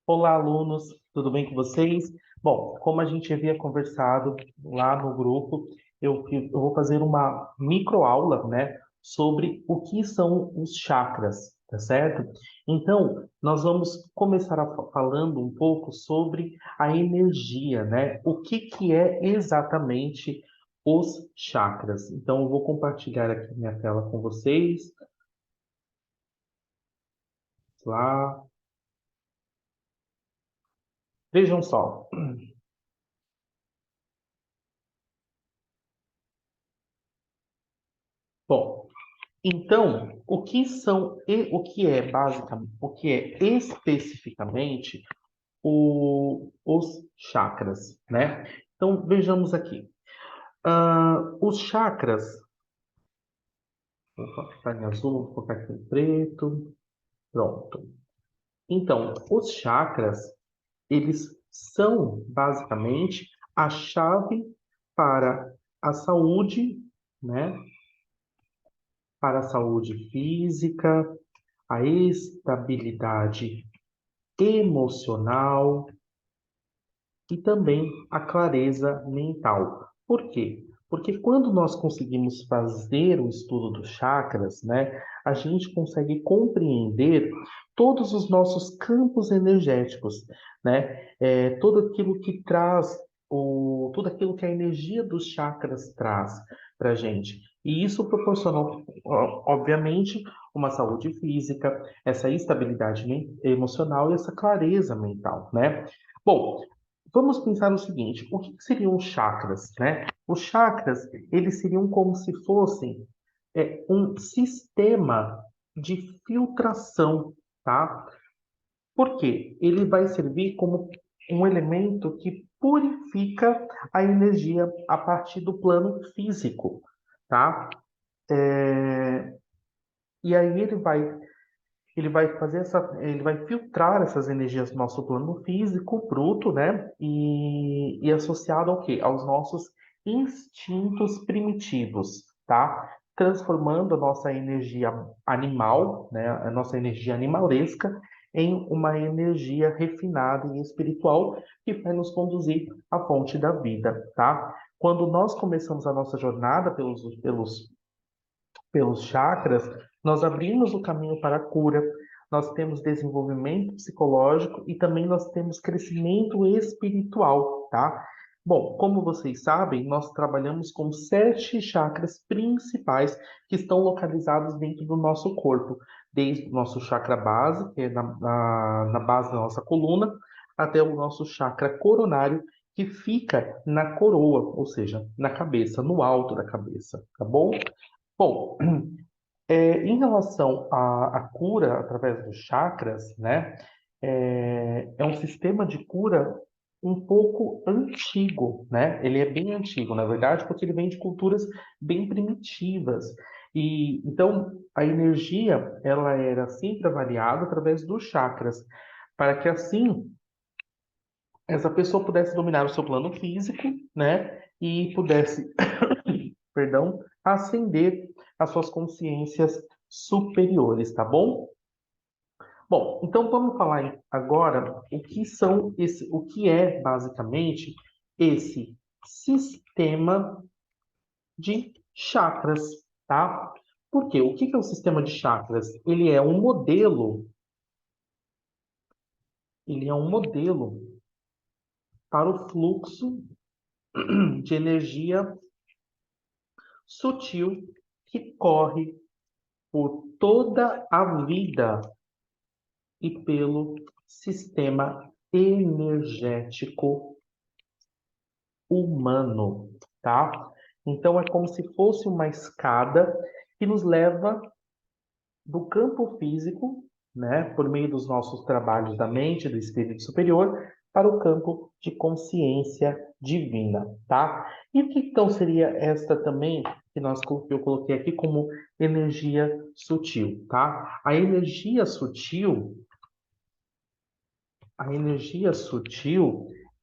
Olá, alunos, tudo bem com vocês? Bom, como a gente havia conversado lá no grupo, eu vou fazer uma microaula, né, sobre o que são os chakras, tá certo? Então, nós vamos começar falando um pouco sobre a energia, né? O que é exatamente os chakras? Então, eu vou compartilhar aqui minha tela com vocês. Lá, vejam só. Bom, então, o que é basicamente, o que é especificamente os chakras, né? Então, vejamos aqui. Os chakras, vou colocar em azul, vou colocar aqui em preto, pronto. Então, os chakras, eles são basicamente a chave para a saúde, né? Para a saúde física, a estabilidade emocional e também a clareza mental. Por quê? Porque quando nós conseguimos fazer o estudo dos chakras, né, a gente consegue compreender todos os nossos campos energéticos, né, tudo aquilo que traz tudo aquilo que a energia dos chakras traz para a gente. E isso proporciona, obviamente, uma saúde física, essa estabilidade emocional e essa clareza mental, né? Bom, vamos pensar no seguinte, o que seriam os chakras, né? Os chakras, eles seriam como se fossem um sistema de filtração, tá? Por quê? Ele vai servir como um elemento que purifica a energia a partir do plano físico, tá? E aí ele vai fazer ele vai filtrar essas energias do nosso plano físico bruto, né? E associado ao quê? Aos nossos instintos primitivos, tá? Transformando a nossa energia animal, né? A nossa energia animalesca em uma energia refinada e espiritual que vai nos conduzir à fonte da vida, tá? Quando nós começamos a nossa jornada pelos chakras, nós abrimos o caminho para a cura, nós temos desenvolvimento psicológico e também nós temos crescimento espiritual, tá? Bom, como vocês sabem, nós trabalhamos com 7 chakras principais que estão localizados dentro do nosso corpo, desde o nosso chakra base, que é na base da nossa coluna, até o nosso chakra coronário, que fica na coroa, ou seja, na cabeça, no alto da cabeça, tá bom? Bom, em relação à cura através dos chakras, né, é um sistema de cura um pouco antigo, né? Ele é bem antigo, na verdade, porque ele vem de culturas bem primitivas. E então a energia ela era sempre avaliada através dos chakras, para que assim essa pessoa pudesse dominar o seu plano físico, né? E pudesse perdão, ascender às suas consciências superiores, tá bom? Bom, então vamos falar agora o que é basicamente esse sistema de chakras, tá? Por quê? O que é o sistema de chakras? Ele é um modelo para o fluxo de energia sutil que corre por toda a vida e pelo sistema energético humano, tá? Então é como se fosse uma escada que nos leva do campo físico, né, por meio dos nossos trabalhos da mente, do espírito superior, para o campo de consciência divina, tá? E o que então seria esta também que eu coloquei aqui como energia sutil, tá? A energia sutil,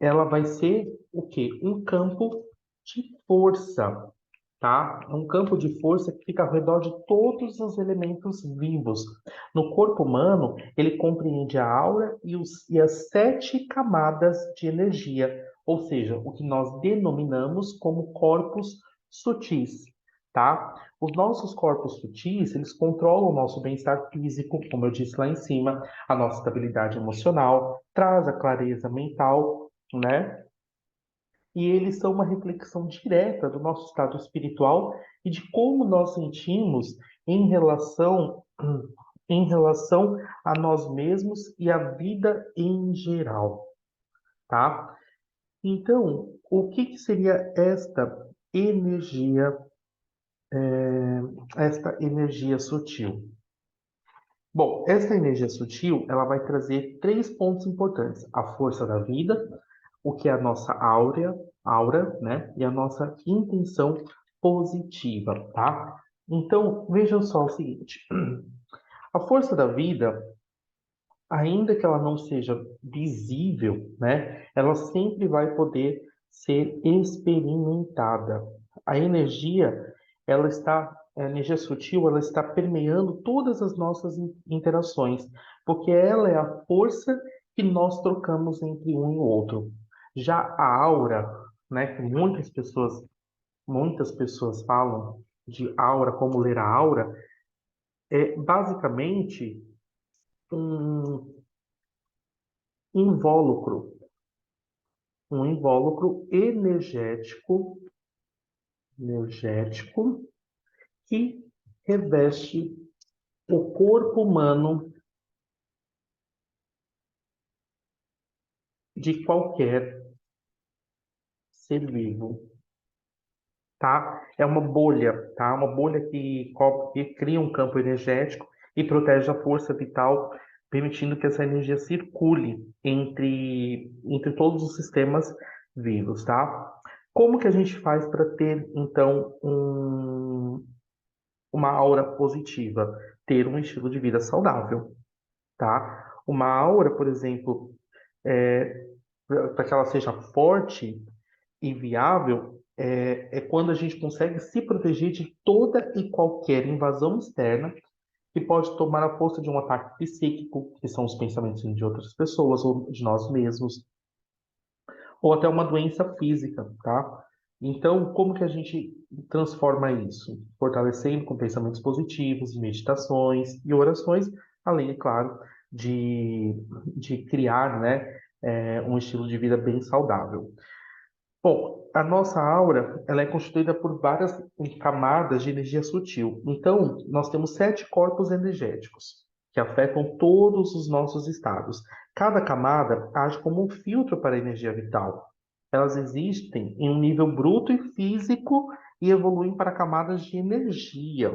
ela vai ser o quê? Um campo de força, tá? É um campo de força que fica ao redor de todos os elementos vivos. No corpo humano, ele compreende a aura e as 7 camadas de energia, ou seja, o que nós denominamos como corpos sutis, tá? Os nossos corpos sutis, eles controlam o nosso bem-estar físico, como eu disse lá em cima, a nossa estabilidade emocional, traz a clareza mental, né? E eles são uma reflexão direta do nosso estado espiritual e de como nós sentimos em relação em relação a nós mesmos e à vida em geral, tá? Então, o que que seria energia, esta energia sutil? Bom, essa energia sutil, ela vai trazer 3 pontos importantes: a força da vida, o que é a nossa aura, né? E a nossa intenção positiva, tá? Então, vejam só o seguinte: a força da vida, ainda que ela não seja visível, né? Ela sempre vai poder ser experimentada. A energia, a energia sutil, ela está permeando todas as nossas interações, porque ela é a força que nós trocamos entre um e o outro. Já a aura, né, que muitas pessoas falam de aura, como ler a aura, é basicamente um invólucro, um invólucro energético que reveste o corpo humano de qualquer ser vivo, tá? É uma bolha, tá? Uma bolha que cria um campo energético e protege a força vital, permitindo que essa energia circule entre todos os sistemas vivos, tá? Como que a gente faz para ter, então, uma aura positiva? Ter um estilo de vida saudável, tá? Uma aura, por exemplo, para que ela seja forte e viável, é quando a gente consegue se proteger de toda e qualquer invasão externa que pode tomar a força de um ataque psíquico, que são os pensamentos de outras pessoas ou de nós mesmos, ou até uma doença física, tá? Então, como que a gente transforma isso? Fortalecendo com pensamentos positivos, meditações e orações, além, é claro, de criar, né, um estilo de vida bem saudável. Bom, a nossa aura, ela é constituída por várias camadas de energia sutil. Então, nós temos 7 corpos energéticos que afetam todos os nossos estados. Cada camada age como um filtro para a energia vital. Elas existem em um nível bruto e físico e evoluem para camadas de energia.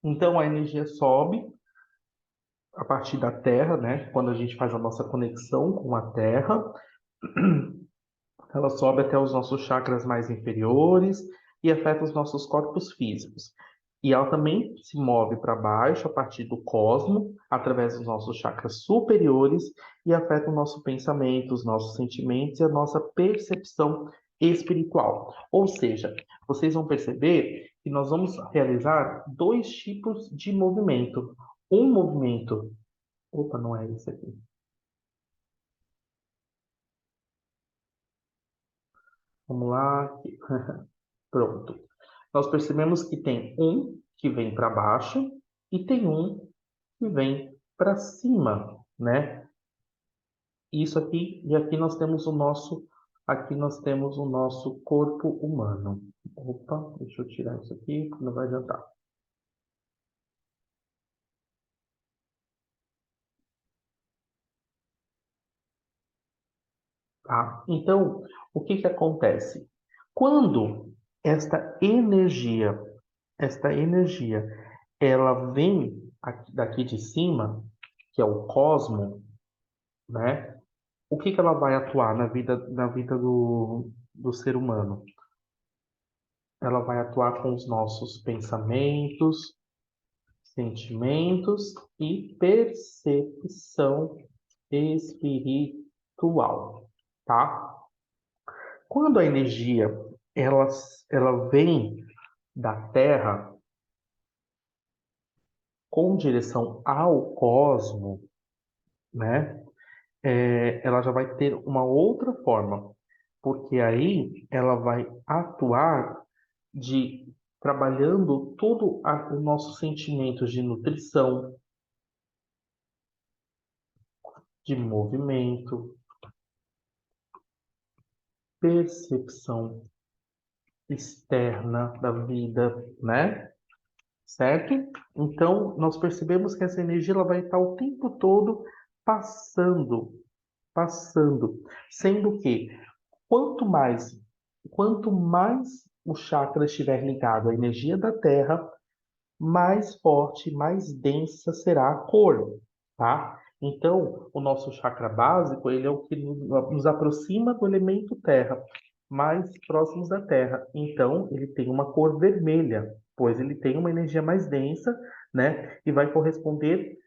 Então, a energia sobe a partir da Terra, né? Quando a gente faz a nossa conexão com a Terra, ela sobe até os nossos chakras mais inferiores e afeta os nossos corpos físicos. E ela também se move para baixo a partir do cosmo, através dos nossos chakras superiores, e afeta o nosso pensamento, os nossos sentimentos e a nossa percepção espiritual. Ou seja, vocês vão perceber que nós vamos realizar 2 tipos de movimento. Um movimento. Opa, não é esse aqui. Vamos lá. Aqui. Pronto. Nós percebemos que tem um que vem para baixo e tem um que vem para cima, né? Isso aqui, e aqui nós temos o nosso corpo humano. Opa, deixa eu tirar isso aqui, não vai adiantar. Tá? Então, o que que acontece? Quando esta energia, ela vem daqui de cima, que é o cosmo, né? O que que ela vai atuar na vida do ser humano? Ela vai atuar com os nossos pensamentos, sentimentos e percepção espiritual, tá? Quando a energia ela, ela vem da Terra com direção ao cosmo, né? Ela já vai ter uma outra forma, porque aí ela vai atuar de trabalhando todo o nosso sentimento de nutrição, de movimento, percepção externa da vida, né? Certo? Então, nós percebemos que essa energia ela vai estar o tempo todo passando, passando, sendo que quanto mais, quanto mais o chakra estiver ligado à energia da Terra, mais forte, mais densa será a cor, tá? Então, o nosso chakra básico, ele é o que nos aproxima do elemento terra, mais próximos da terra. Então, ele tem uma cor vermelha, pois ele tem uma energia mais densa, né? E vai corresponder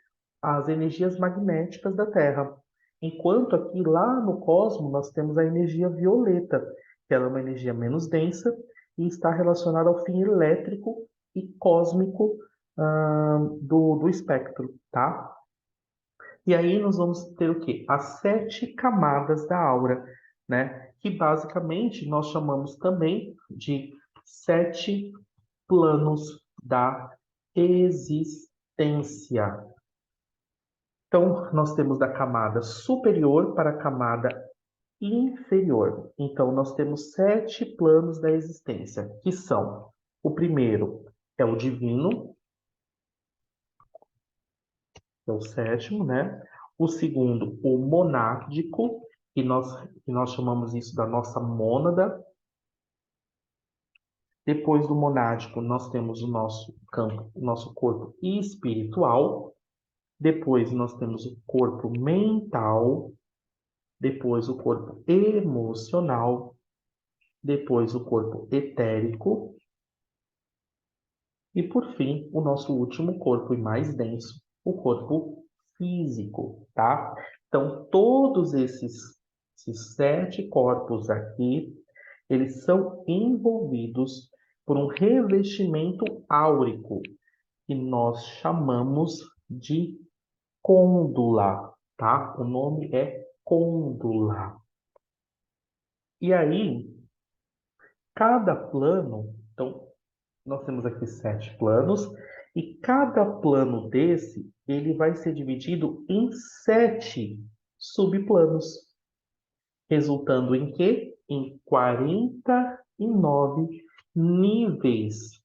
às energias magnéticas da Terra. Enquanto aqui lá no cosmos nós temos a energia violeta, que ela é uma energia menos densa e está relacionada ao fim elétrico e cósmico do espectro, tá? E aí nós vamos ter o quê? As 7 camadas da aura, né? Que basicamente nós chamamos também de 7 planos da existência. Então, nós temos da camada superior para a camada inferior. Então, nós temos 7 planos da existência, que são: o primeiro é o divino, que é o sétimo, né? O segundo, o monádico, que nós chamamos isso da nossa mônada. Depois do monádico, nós temos o nosso campo, o nosso corpo espiritual. Depois, nós temos o corpo mental. Depois, o corpo emocional. Depois, o corpo etérico. E, por fim, o nosso último corpo e mais denso, o corpo físico, tá? Então, todos esses 7 corpos aqui, eles são envolvidos por um revestimento áurico, que nós chamamos de côndula, tá? O nome é côndula. E aí, cada plano, então, nós temos aqui 7 planos, e cada plano desse, ele vai ser dividido em 7 subplanos, resultando em quê? Em 49 níveis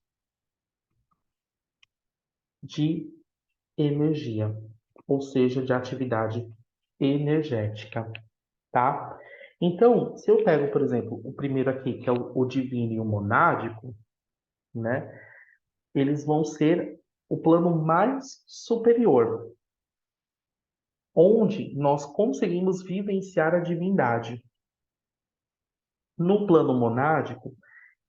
de energia, ou seja, de atividade energética, tá? Então, se eu pego, por exemplo, o primeiro aqui, que é o divino e o monádico, né? Eles vão ser o plano mais superior, onde nós conseguimos vivenciar a divindade. No plano monádico,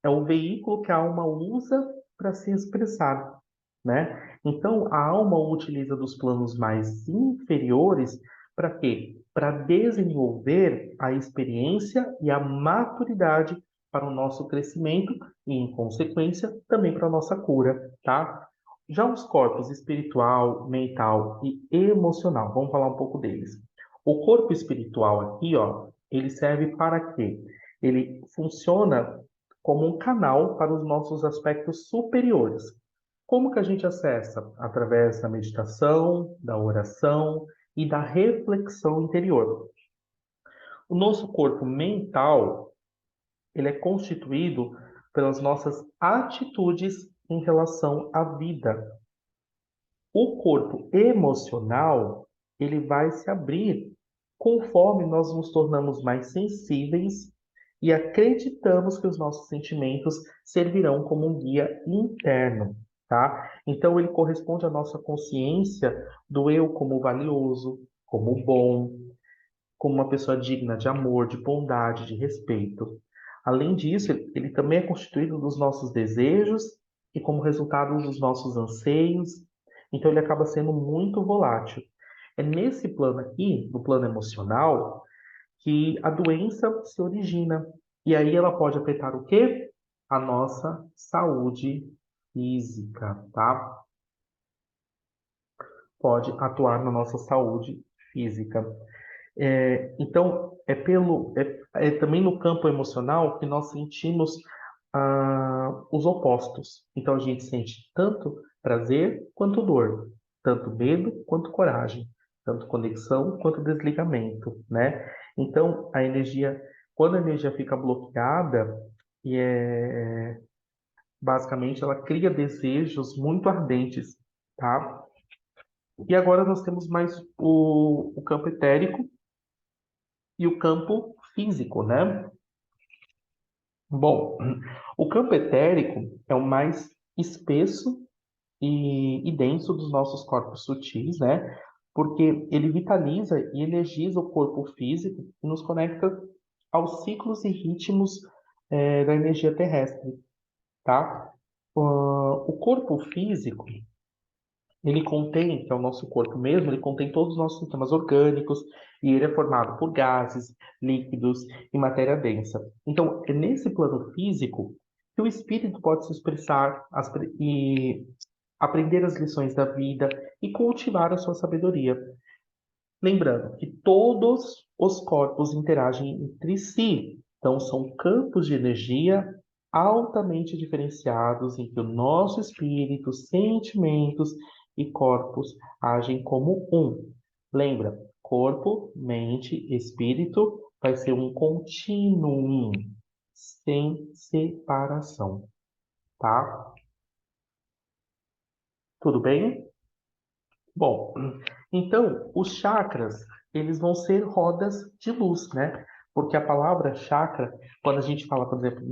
é o veículo que a alma usa para se expressar, né? Então, a alma utiliza dos planos mais inferiores para quê? Para desenvolver a experiência e a maturidade para o nosso crescimento e, em consequência, também para a nossa cura, tá? Já os corpos espiritual, mental e emocional, vamos falar um pouco deles. O corpo espiritual aqui, ó, ele serve para quê? Ele funciona como um canal para os nossos aspectos superiores. Como que a gente acessa? Através da meditação, da oração e da reflexão interior. O nosso corpo mental, ele é constituído pelas nossas atitudes em relação à vida. O corpo emocional, ele vai se abrir conforme nós nos tornamos mais sensíveis e acreditamos que os nossos sentimentos servirão como um guia interno, tá? Então ele corresponde à nossa consciência do eu como valioso, como bom, como uma pessoa digna de amor, de bondade, de respeito. Além disso, ele também é constituído dos nossos desejos e como resultado dos nossos anseios. Então, ele acaba sendo muito volátil. É nesse plano aqui, no plano emocional, que a doença se origina, E aí ela pode afetar o quê? A nossa saúde física, tá? Pode atuar na nossa saúde física. Então, é também no campo emocional que nós sentimos os opostos. Então, a gente sente tanto prazer quanto dor, tanto medo quanto coragem, tanto conexão quanto desligamento, né? Então, quando a energia fica bloqueada, e basicamente ela cria desejos muito ardentes, tá? E agora nós temos mais o campo etérico e o campo físico, né? Bom, o campo etérico é o mais espesso e denso dos nossos corpos sutis, né? Porque ele vitaliza e energiza o corpo físico e nos conecta aos ciclos e ritmos, da energia terrestre, tá? O corpo físico, ele contém, que é o nosso corpo mesmo, ele contém todos os nossos sistemas orgânicos e ele é formado por gases, líquidos e matéria densa. Então, é nesse plano físico que o espírito pode se expressar e aprender as lições da vida e cultivar a sua sabedoria. Lembrando que todos os corpos interagem entre si, então são campos de energia altamente diferenciados em que o nosso espírito, sentimentos e corpos agem como um. Lembra, corpo, mente, espírito vai ser um contínuo, sem separação, tá? Tudo bem? Bom, então os chakras, eles vão ser rodas de luz, né? Porque a palavra chakra, quando a gente fala, por exemplo,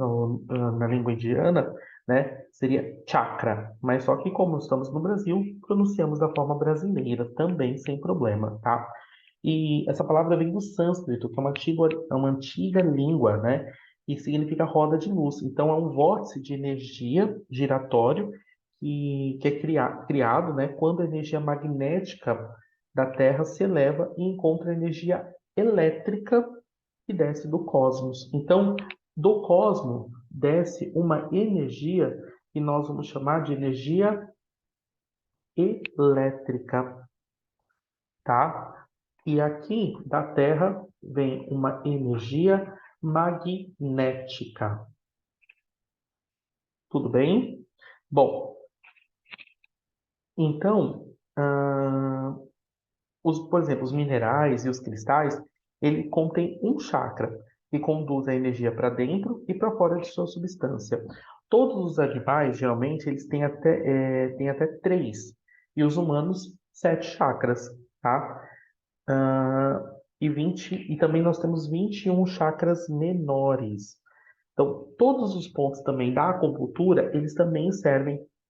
na língua indiana, né, seria chakra. Mas só que como estamos no Brasil, pronunciamos da forma brasileira também, sem problema, tá? E essa palavra vem do sânscrito, que é uma antiga língua, né? E significa roda de luz. Então, é um vórtice de energia giratório que é criado, né, quando a energia magnética da Terra se eleva e encontra a energia elétrica que desce do cosmos. Então, do cosmos desce uma energia que nós vamos chamar de energia elétrica, tá? E aqui da Terra vem uma energia magnética. Tudo bem? Bom, então, por exemplo, os minerais e os cristais, ele contém um chakra que conduz a energia para dentro e para fora de sua substância. Todos os animais, geralmente, eles têm até três, e os humanos, sete chakras, tá? E também nós temos 21 chakras menores. Então, todos os pontos também da acupuntura, eles também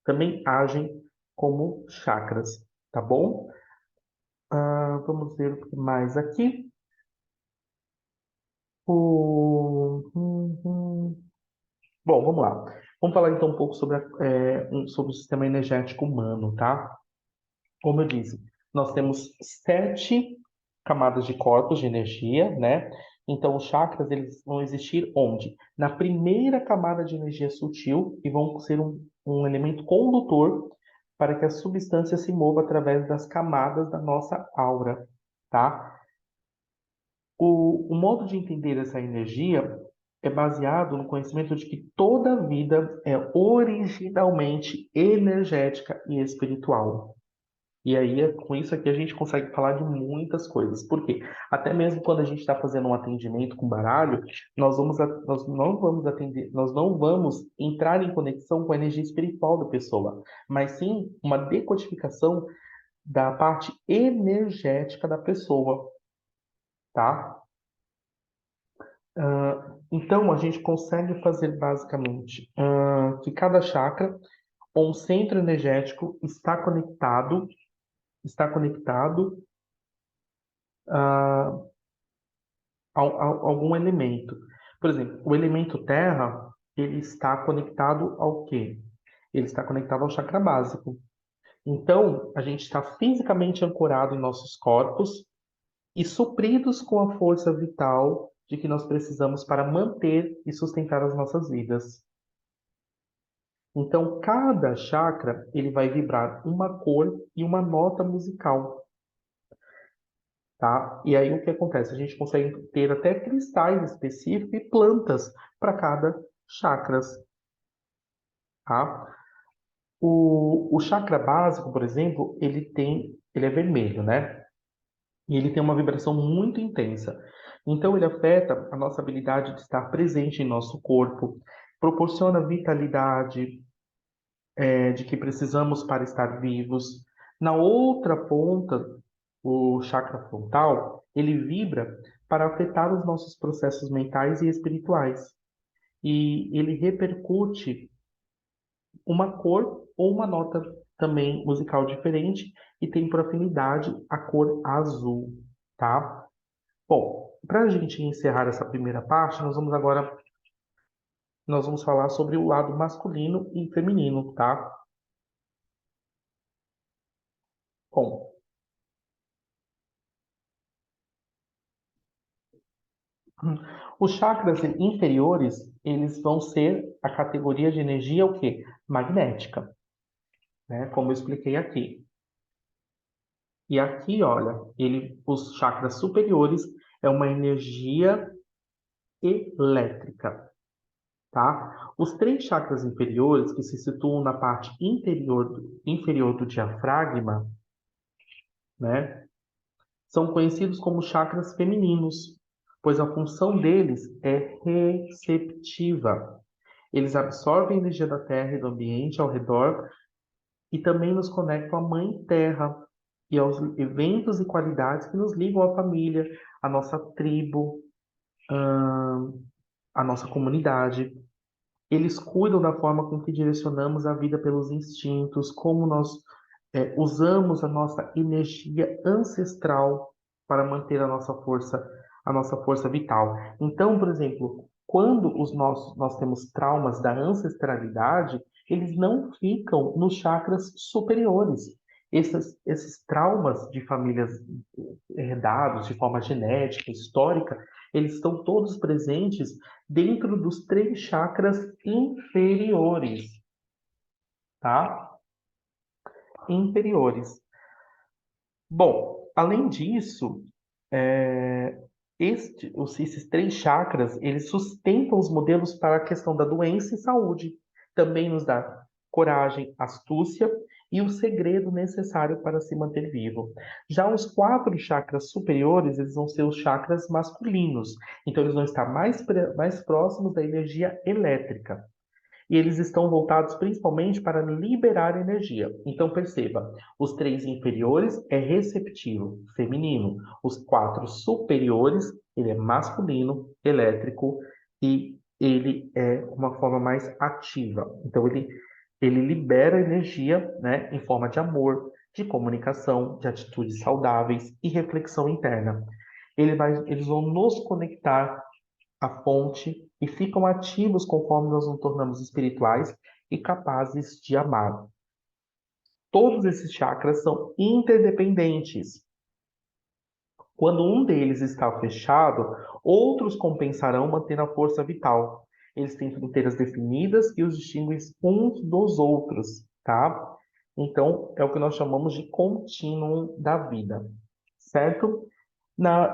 também agem como chakras, tá bom? Vamos ver o que mais aqui. Bom, vamos lá. Vamos falar então um pouco sobre o sistema energético humano, tá? Como eu disse, nós temos sete camadas de corpos de energia, né? Então, os chakras, eles vão existir onde? Na primeira camada de energia sutil e vão ser um elemento condutor para que a substância se mova através das camadas da nossa aura, tá? O modo de entender essa energia é baseado no conhecimento de que toda vida é originalmente energética e espiritual. E aí, com isso aqui, a gente consegue falar de muitas coisas. Por quê? Até mesmo quando a gente está fazendo um atendimento com baralho, nós não vamos atender, nós não vamos entrar em conexão com a energia espiritual da pessoa, mas sim uma decodificação da parte energética da pessoa, tá? Então, a gente consegue fazer basicamente que cada chakra ou um centro energético está conectado ah, a algum elemento. Por exemplo, o elemento terra, ele está conectado ao quê? Ele está conectado ao chakra básico. Então, a gente está fisicamente ancorado em nossos corpos e supridos com a força vital de que nós precisamos para manter e sustentar as nossas vidas. Então, cada chakra, ele vai vibrar uma cor e uma nota musical, tá? E aí o que acontece? A gente consegue ter até cristais específicos e plantas para cada chakras, tá? O chakra básico, por exemplo, ele é vermelho, né? E ele tem uma vibração muito intensa. Então, ele afeta a nossa habilidade de estar presente em nosso corpo, proporciona vitalidade, de que precisamos para estar vivos. Na outra ponta, o chakra frontal, ele vibra para afetar os nossos processos mentais e espirituais. E ele repercute uma cor ou uma nota também musical diferente e tem por afinidade a cor azul, tá? Bom, para a gente encerrar essa primeira parte, nós vamos falar sobre o lado masculino e feminino, tá? Bom, os chakras inferiores, eles vão ser a categoria de energia o quê? Magnética, né? Como eu expliquei aqui. E aqui, olha, os chakras superiores é uma energia elétrica, tá? Os três chakras inferiores, que se situam na parte inferior do diafragma, né, são conhecidos como chakras femininos, pois a função deles é receptiva. Eles absorvem a energia da Terra e do ambiente ao redor e também nos conectam à Mãe Terra e aos eventos e qualidades que nos ligam à família, à nossa tribo, à nossa comunidade. Eles cuidam da forma com que direcionamos a vida pelos instintos, como nós usamos a nossa energia ancestral para manter a nossa força vital. Então, por exemplo, quando nós temos traumas da ancestralidade, eles não ficam nos chakras superiores. Esses traumas de famílias herdados de forma genética, histórica, eles estão todos presentes dentro dos três chakras inferiores, tá? Inferiores. Bom, além disso, é, esses três chakras, eles sustentam os modelos para a questão da doença e saúde. Também nos dá coragem, astúcia e o segredo necessário para se manter vivo. Já os quatro chakras superiores, eles vão ser os chakras masculinos. Então, eles vão estar mais próximos da energia elétrica e eles estão voltados principalmente para liberar energia. Então perceba, os três inferiores é receptivo, feminino. Os quatro superiores, ele é masculino, elétrico e ele é uma forma mais ativa. Então ele libera energia, né, em forma de amor, de comunicação, de atitudes saudáveis e reflexão interna. Eles vão nos conectar a fonte e ficam ativos conforme nós nos tornamos espirituais e capazes de amar. Todos esses chakras são interdependentes. Quando um deles está fechado, outros compensarão mantendo a força vital. Eles têm fronteiras definidas e os distinguem uns dos outros, tá? Então, é o que nós chamamos de contínuo da vida, certo?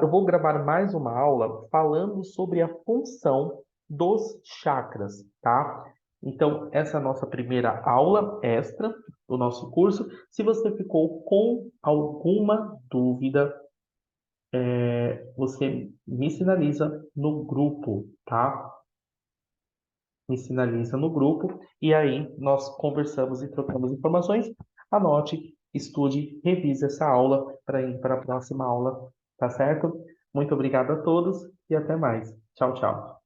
Eu vou gravar mais uma aula falando sobre a função dos chakras, tá? Então, essa é a nossa primeira aula extra do nosso curso. Se você ficou com alguma dúvida, você me sinaliza no grupo, tá? Me sinaliza no grupo e aí nós conversamos e trocamos informações. Anote, estude, revise essa aula para ir para a próxima aula, tá certo? Muito obrigado a todos e até mais. Tchau, tchau.